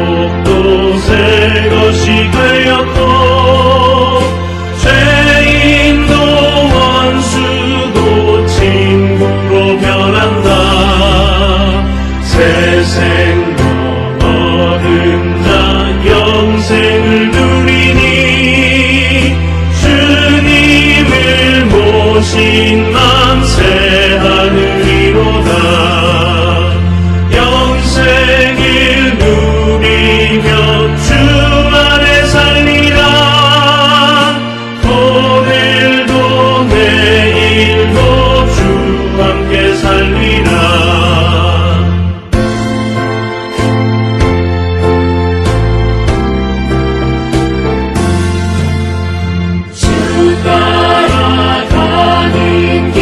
속도 새 것이 되었고 죄인도 원수도 친구로 변한다. 새 생명 얻은 자 영생을 누리니 주님을 모신 만세 하늘이로다. 영생을 누리며 주 안에 살리라. 오늘도 내일도 주 함께 살리라. 따라가는 길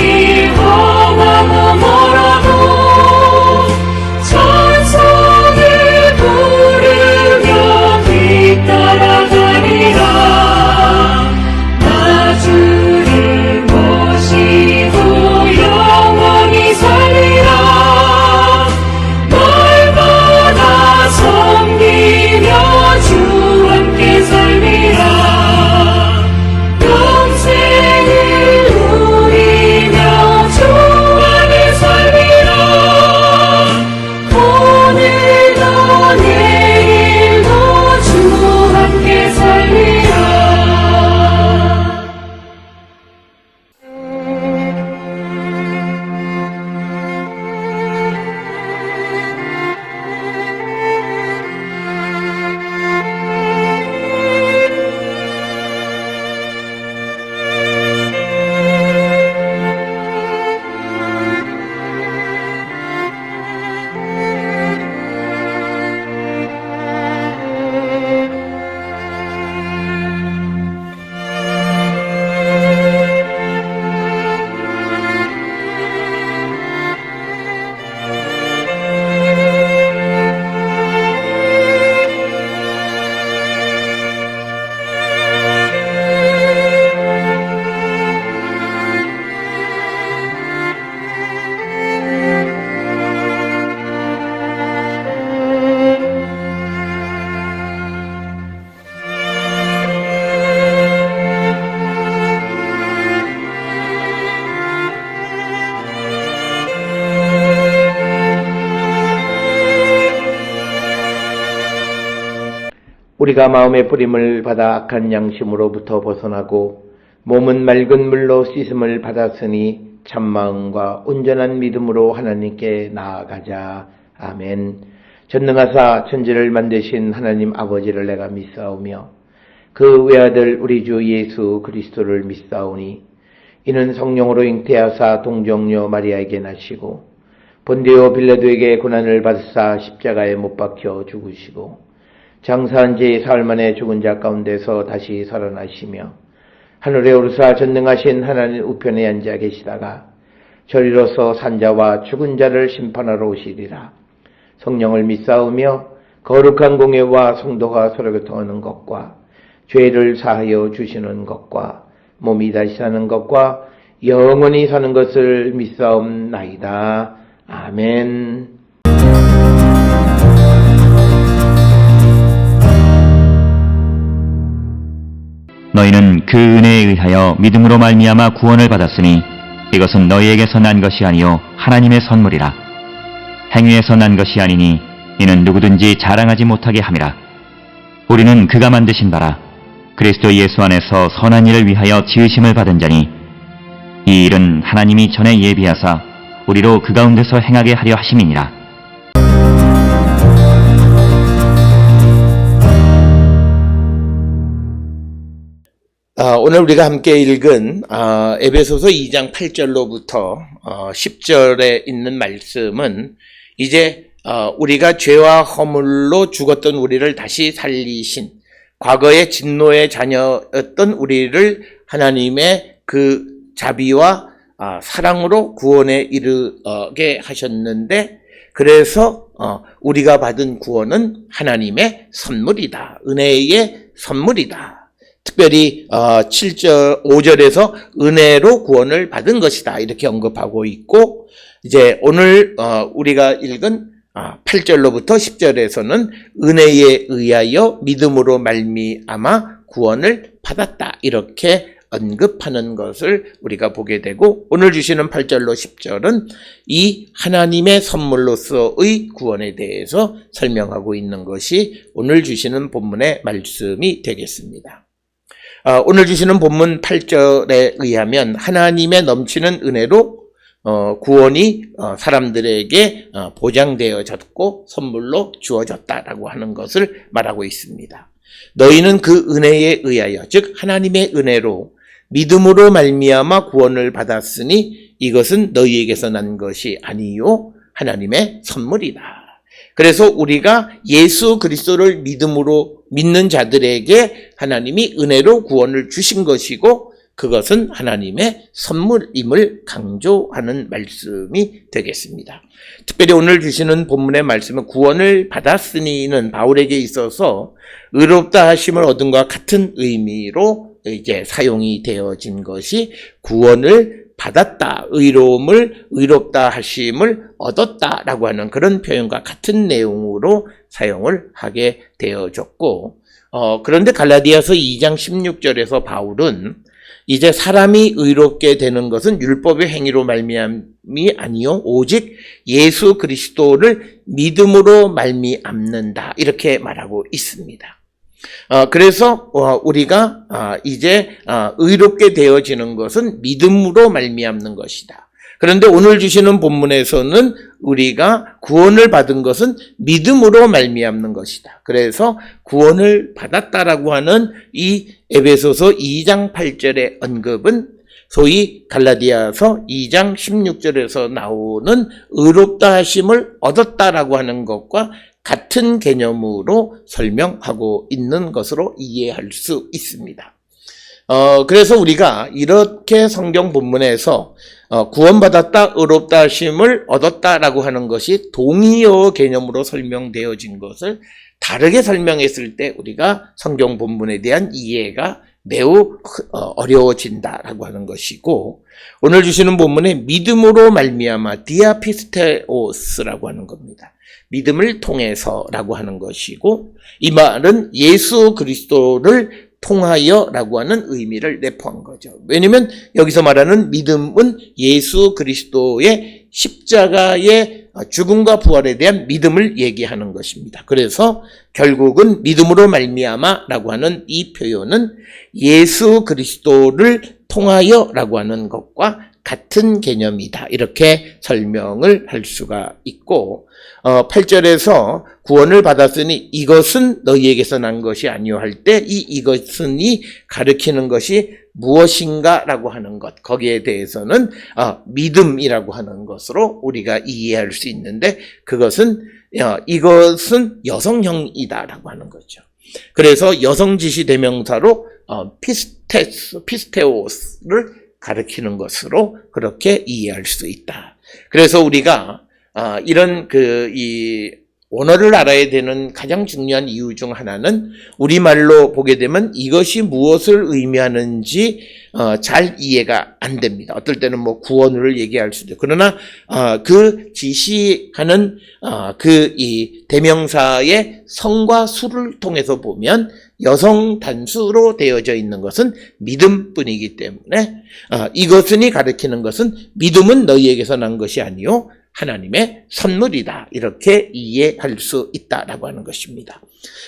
험하고 멀어도 찬송을 부르며 뒤따라가리라. 나 주를 모시고 영원히 살리라. 날마다 섬기며 주 함께 살리라. 영생을 누리며 주 안에 살리라. 오늘도 내일도 주 함께 살리라. 우리가 마음의 뿌림을 받아 악한 양심으로부터 벗어나고 몸은 맑은 물로 씻음을 받았으니 참마음과 온전한 믿음으로 하나님께 나아가자. 아멘. 전능하사 천지를 만드신 하나님 아버지를 내가 믿사오며 그 외아들 우리 주 예수 그리스도를 믿사오니 이는 성령으로 잉태하사 동정녀 마리아에게 나시고 본디오 빌라도에게 고난을 받으사 십자가에 못 박혀 죽으시고 장사한 지 사흘 만에 죽은 자 가운데서 다시 살아나시며 하늘에 오르사 전능하신 하나님 우편에 앉아 계시다가 저리로서 산자와 죽은 자를 심판하러 오시리라. 성령을 믿사오며 거룩한 공예와 성도가 서로 교통하는 것과 죄를 사하여 주시는 것과 몸이 다시 사는 것과 영원히 사는 것을 믿사옵나이다. 아멘. 너희는 그 은혜에 의하여 믿음으로 말미암아 구원을 받았으니 이것은 너희에게서 난 것이 아니요 하나님의 선물이라. 행위에서 난 것이 아니니 이는 누구든지 자랑하지 못하게 함이라. 우리는 그가 만드신 바라 그리스도 예수 안에서 선한 일을 위하여 지으심을 받은 자니 이 일은 하나님이 전에 예비하사 우리로 그 가운데서 행하게 하려 하심이니라. 오늘 우리가 함께 읽은 에베소서 2장 8절로부터 10절에 있는 말씀은 이제 우리가 죄와 허물로 죽었던 우리를 다시 살리신 과거의 진노의 자녀였던 우리를 하나님의 그 자비와 사랑으로 구원에 이르게 하셨는데 그래서 우리가 받은 구원은 하나님의 선물이다. 은혜의 선물이다. 특별히 7절, 5절에서 은혜로 구원을 받은 것이다. 이렇게 언급하고 있고 이제 오늘 우리가 읽은 8절로부터 10절에서는 은혜에 의하여 믿음으로 말미암아 구원을 받았다. 이렇게 언급하는 것을 우리가 보게 되고, 오늘 주시는 8절로 10절은 이 하나님의 선물로서의 구원에 대해서 설명하고 있는 것이 오늘 주시는 본문의 말씀이 되겠습니다. 오늘 주시는 본문 8절에 의하면 하나님의 넘치는 은혜로 구원이 사람들에게 보장되어졌고 선물로 주어졌다라고 하는 것을 말하고 있습니다. 너희는 그 은혜에 의하여, 즉 하나님의 은혜로 믿음으로 말미암아 구원을 받았으니 이것은 너희에게서 난 것이 아니요 하나님의 선물이다. 그래서 우리가 예수 그리스도를 믿음으로 믿는 자들에게 하나님이 은혜로 구원을 주신 것이고, 그것은 하나님의 선물임을 강조하는 말씀이 되겠습니다. 특별히 오늘 주시는 본문의 말씀은 구원을 받았으니는 바울에게 있어서 의롭다 하심을 얻은 것과 같은 의미로 이제 사용이 되어진 것이 구원을 받았다, 의롭다 하심을 얻었다라고 하는 그런 표현과 같은 내용으로 사용을 하게 되어졌고, 그런데 갈라디아서 2장 16절에서 바울은 이제 사람이 의롭게 되는 것은 율법의 행위로 말미암이 아니요 오직 예수 그리스도를 믿음으로 말미암는다, 이렇게 말하고 있습니다. 그래서 우리가 이제 의롭게 되어지는 것은 믿음으로 말미암는 것이다. 그런데 오늘 주시는 본문에서는 우리가 구원을 받은 것은 믿음으로 말미암는 것이다. 그래서 구원을 받았다라고 하는 이 에베소서 2장 8절의 언급은 소위 갈라디아서 2장 16절에서 나오는 의롭다 하심을 얻었다라고 하는 것과 같은 개념으로 설명하고 있는 것으로 이해할 수 있습니다. 그래서 우리가 이렇게 성경 본문에서 구원받았다, 의롭다 하심을 얻었다라고 하는 것이 동의어 개념으로 설명되어진 것을 다르게 설명했을 때 우리가 성경 본문에 대한 이해가 매우 어려워진다라고 하는 것이고, 오늘 주시는 본문에 믿음으로 말미암아 디아피스테오스라고 하는 겁니다. 믿음을 통해서라고 하는 것이고, 이 말은 예수 그리스도를 통하여라고 하는 의미를 내포한 거죠. 왜냐하면 여기서 말하는 믿음은 예수 그리스도의 십자가의 죽음과 부활에 대한 믿음을 얘기하는 것입니다. 그래서 결국은 믿음으로 말미암아라고 하는 이 표현은 예수 그리스도를 통하여라고 하는 것과 같은 개념이다, 이렇게 설명을 할 수가 있고, 8절에서 구원을 받았으니 이것은 너희에게서 난 것이 아니요 할 때 이것은이 가리키는 것이 무엇인가 라고 하는 것, 거기에 대해서는 믿음이라고 하는 것으로 우리가 이해할 수 있는데, 이것은 여성형이다 라고 하는 거죠. 그래서 여성지시 대명사로 피스테오스를 가리키는 것으로 그렇게 이해할 수 있다. 그래서 우리가 이런 이 원어를 알아야 되는 가장 중요한 이유 중 하나는 우리말로 보게 되면 이것이 무엇을 의미하는지 잘 이해가 안 됩니다. 어떨 때는 뭐 구원을 얘기할 수도 있고, 그러나 그 지시하는 이 대명사의 성과 수를 통해서 보면 여성 단수로 되어져 있는 것은 믿음뿐이기 때문에 이것은이 가리키는 것은 믿음은 너희에게서 난 것이 아니요 하나님의 선물이다, 이렇게 이해할 수 있다라고 하는 것입니다.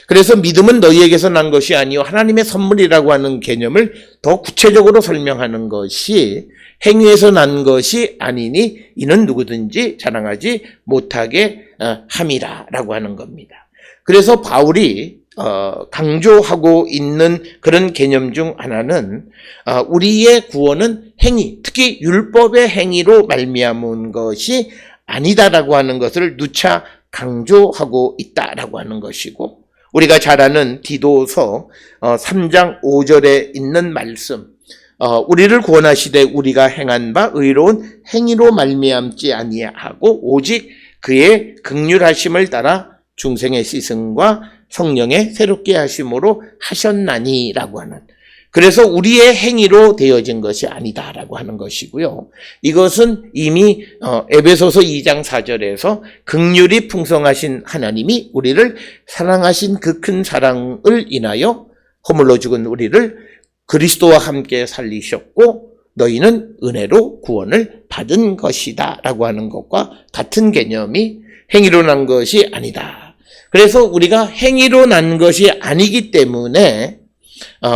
그래서 믿음은 너희에게서 난 것이 아니요 하나님의 선물이라고 하는 개념을 더 구체적으로 설명하는 것이 행위에서 난 것이 아니니 이는 누구든지 자랑하지 못하게 함이라라고 하는 겁니다. 그래서 바울이 강조하고 있는 그런 개념 중 하나는 우리의 구원은 행위, 특히 율법의 행위로 말미암은 것이 아니다라고 하는 것을 누차 강조하고 있다라고 하는 것이고, 우리가 잘 아는 디도서 3장 5절에 있는 말씀, 우리를 구원하시되 우리가 행한 바 의로운 행위로 말미암지 아니하고 오직 그의 긍휼하심을 따라 중생의 시승과 성령의 새롭게 하심으로 하셨나니라고 하는, 그래서 우리의 행위로 되어진 것이 아니다라고 하는 것이고요. 이것은 이미 에베소서 2장 4절에서 긍휼이 풍성하신 하나님이 우리를 사랑하신 그 큰 사랑을 인하여 허물로 죽은 우리를 그리스도와 함께 살리셨고 너희는 은혜로 구원을 받은 것이다 라고 하는 것과 같은 개념이 행위로 난 것이 아니다. 그래서 우리가 행위로 난 것이 아니기 때문에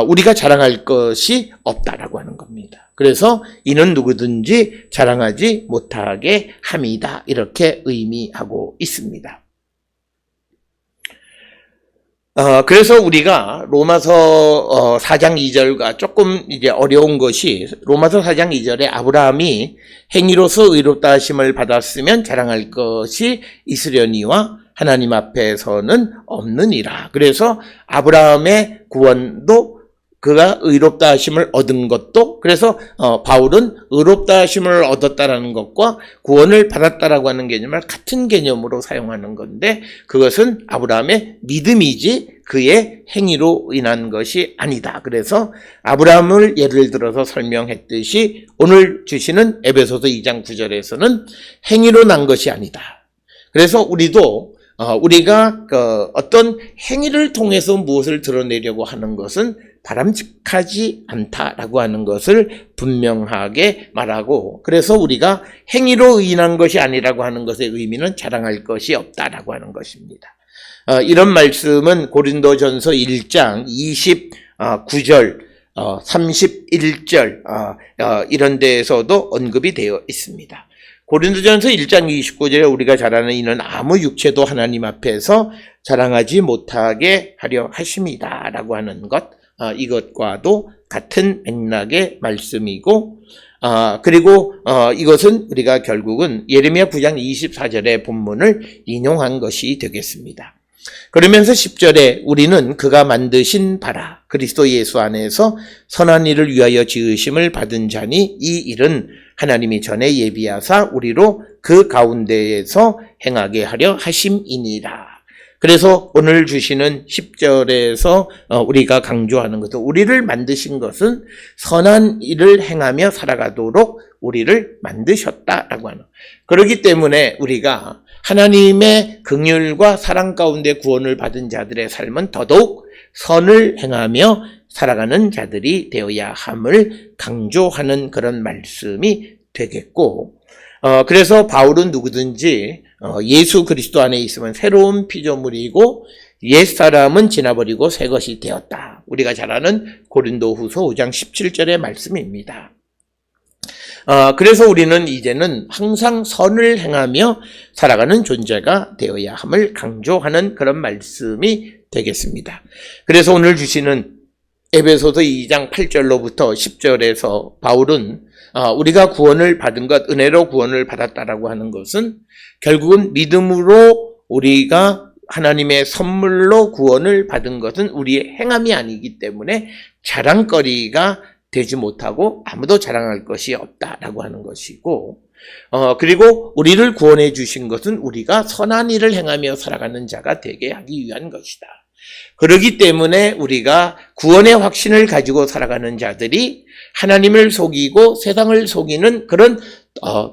우리가 자랑할 것이 없다라고 하는 겁니다. 그래서 이는 누구든지 자랑하지 못하게 함이다. 이렇게 의미하고 있습니다. 그래서 우리가 로마서 4장 2절과 조금 이제 어려운 것이 로마서 4장 2절에 아브라함이 행위로서 의롭다 하심을 받았으면 자랑할 것이 있으려니와 하나님 앞에서는 없느니라. 그래서 아브라함의 구원도 그가 의롭다 하심을 얻은 것도 그래서 바울은 의롭다 하심을 얻었다라는 것과 구원을 받았다라고 하는 개념을 같은 개념으로 사용하는 건데 그것은 아브라함의 믿음이지 그의 행위로 인한 것이 아니다. 그래서 아브라함을 예를 들어서 설명했듯이 오늘 주시는 에베소서 2장 9절에서는 행위로 난 것이 아니다. 그래서 우리도 우리가 어떤 행위를 통해서 무엇을 드러내려고 하는 것은 바람직하지 않다라고 하는 것을 분명하게 말하고 그래서 우리가 행위로 인한 것이 아니라고 하는 것의 의미는 자랑할 것이 없다라고 하는 것입니다. 이런 말씀은 고린도전서 1장 29절, 31절 이런 데에서도 언급이 되어 있습니다. 고린도전서 1장 29절에 우리가 잘 아는 이는 아무 육체도 하나님 앞에서 자랑하지 못하게 하려 하심이다 라고 하는 것 이것과도 같은 맥락의 말씀이고 그리고 이것은 우리가 결국은 예레미야 9장 24절의 본문을 인용한 것이 되겠습니다. 그러면서 10절에 우리는 그가 만드신 바라 그리스도 예수 안에서 선한 일을 위하여 지으심을 받은 자니 이 일은 하나님이 전에 예비하사 우리로 그 가운데에서 행하게 하려 하심이니라. 그래서 오늘 주시는 10절에서 우리가 강조하는 것은 우리를 만드신 것은 선한 일을 행하며 살아가도록 우리를 만드셨다라고 하는. 그렇기 때문에 우리가 하나님의 긍휼과 사랑 가운데 구원을 받은 자들의 삶은 더더욱 선을 행하며 살아가는 자들이 되어야 함을 강조하는 그런 말씀이 되겠고 그래서 바울은 누구든지 예수 그리스도 안에 있으면 새로운 피조물이고 옛사람은 지나버리고 새것이 되었다. 우리가 잘 아는 고린도후서 5장 17절의 말씀입니다. 그래서 우리는 이제는 항상 선을 행하며 살아가는 존재가 되어야 함을 강조하는 그런 말씀이 되겠습니다. 그래서 오늘 주시는 에베소서 2장 8절로부터 10절에서 바울은 우리가 구원을 받은 것, 은혜로 구원을 받았다라고 하는 것은 결국은 믿음으로 우리가 하나님의 선물로 구원을 받은 것은 우리의 행함이 아니기 때문에 자랑거리가 되지 못하고 아무도 자랑할 것이 없다라고 하는 것이고 그리고 우리를 구원해 주신 것은 우리가 선한 일을 행하며 살아가는 자가 되게 하기 위한 것이다. 그렇기 때문에 우리가 구원의 확신을 가지고 살아가는 자들이 하나님을 속이고 세상을 속이는 그런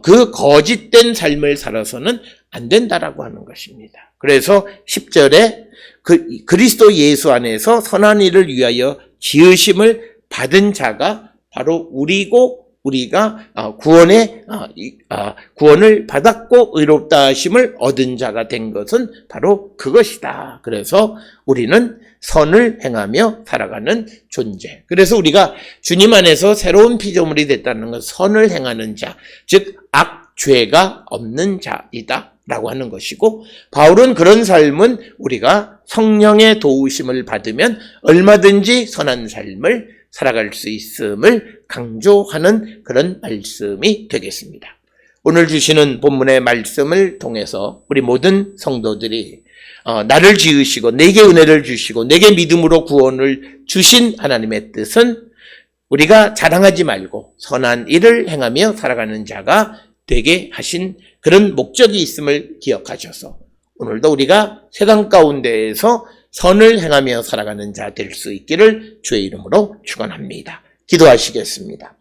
그 거짓된 삶을 살아서는 안 된다라고 하는 것입니다. 그래서 10절에 그리스도 예수 안에서 선한 일을 위하여 지으심을 받은 자가 바로 우리고 우리가 구원을 받았고 의롭다 하심을 얻은 자가 된 것은 바로 그것이다. 그래서 우리는 선을 행하며 살아가는 존재. 그래서 우리가 주님 안에서 새로운 피조물이 됐다는 것은 선을 행하는 자, 즉 악죄가 없는 자이다 라고 하는 것이고 바울은 그런 삶은 우리가 성령의 도우심을 받으면 얼마든지 선한 삶을 살아갈 수 있음을 강조하는 그런 말씀이 되겠습니다. 오늘 주시는 본문의 말씀을 통해서 우리 모든 성도들이 나를 지으시고 내게 은혜를 주시고 내게 믿음으로 구원을 주신 하나님의 뜻은 우리가 자랑하지 말고 선한 일을 행하며 살아가는 자가 되게 하신 그런 목적이 있음을 기억하셔서 오늘도 우리가 세상 가운데에서 선을 행하며 살아가는 자 될 수 있기를 주의 이름으로 축원합니다. 기도하시겠습니다.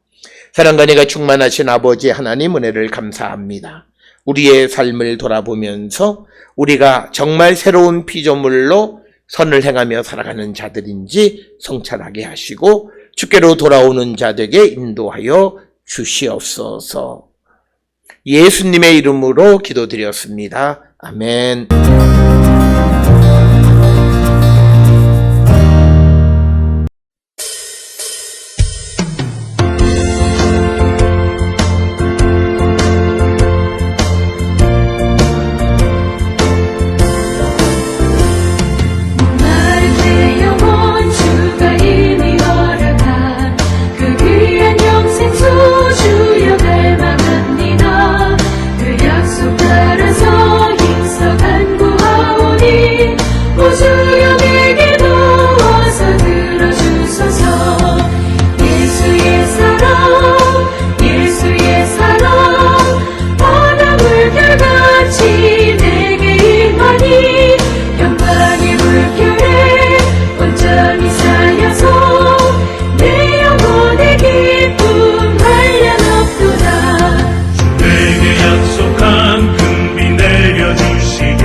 사랑과 은혜가 충만하신 아버지 하나님 은혜를 감사합니다. 우리의 삶을 돌아보면서 우리가 정말 새로운 피조물로 선을 행하며 살아가는 자들인지 성찰하게 하시고 주께로 돌아오는 자들에게 인도하여 주시옵소서. 예수님의 이름으로 기도드렸습니다. 아멘. 나를 내 영혼 주가 이미 허락한 그 귀한 영생 소주여 갈망합니다. 그 약속 따라서 힘써 간구하오니 오 주여 내게 도와서 들어주소서. 예수의 사랑 예수의 사랑 바다 물결같이 내게 임하니 영광의 물결에 온전히 쌓여서 내 영혼의 기쁨 한량없도다. 내게 약속한 금비 내려주시며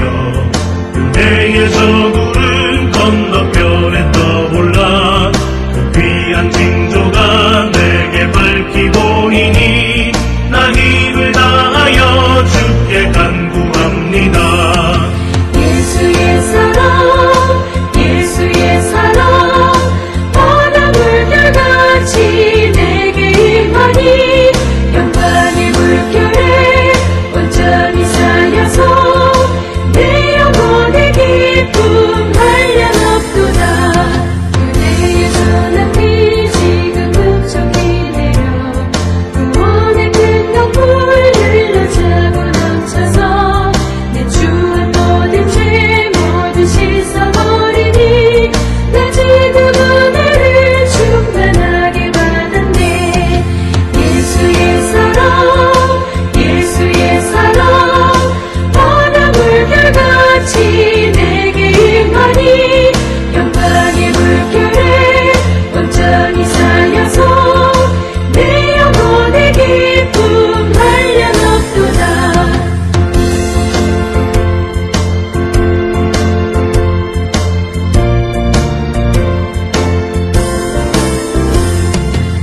은혜의 저물은 건너편에 떠올라 그 귀한 징조가 내게 밝히 보이니 나 힘을 다하여 주께 간구합니다. 예수의 사랑 예수의 사랑 바다 물결같이 내게 임하니 영광의 물결에 온전히 쌓여서 내 영혼의 기쁨 한량없도다. 그대의 전한 피 지금 급속히 내려 구원의 큰 강물 흘러차고 넘쳐서 내 주한 모든 죄 모두 씻어버리니 나 지금 은혜를 충만하게 받았네. 예수의 사랑 예수의 사랑 바다 물결같이 내게 임하니 영광의 물결에 온전히 쌓여서 내 영혼의 기쁨 한량없도다.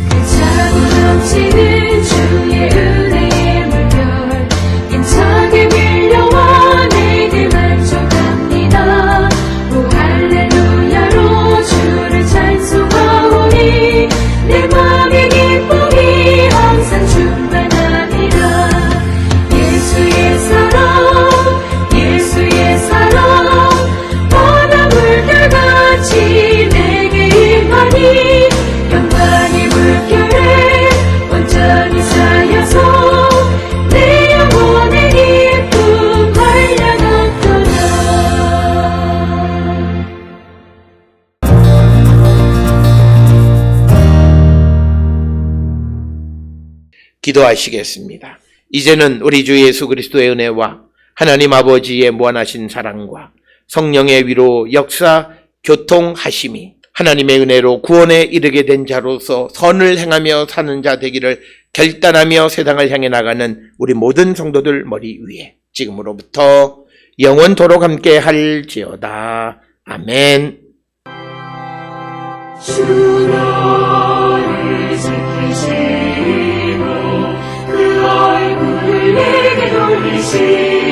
그 차고 넘치는 주의 은혜의 물결 힘차게 밀려와 내게 만족합니다. 오 할렐루야로 주를 찬송하오니 내 맘의 기쁨이 항상 충만하니라. 예수의 사랑 예수의 사랑 바다 물결같이 내게 임하니 영광의 물결에 온전히 쌓여서 내 영혼의 기쁨 한량없도다. 기도하시겠습니다. 이제는 우리 주 예수 그리스도의 은혜와 하나님 아버지의 무한하신 사랑과 성령의 위로 역사 교통하심이 하나님의 은혜로 구원에 이르게 된 자로서 선을 행하며 사는 자 되기를 결단하며 세상을 향해 나가는 우리 모든 성도들 머리 위에 지금으로부터 영원토록 함께 할지어다. 아멘. 주 너를 지키시고 그 얼굴을 내게 돌리시고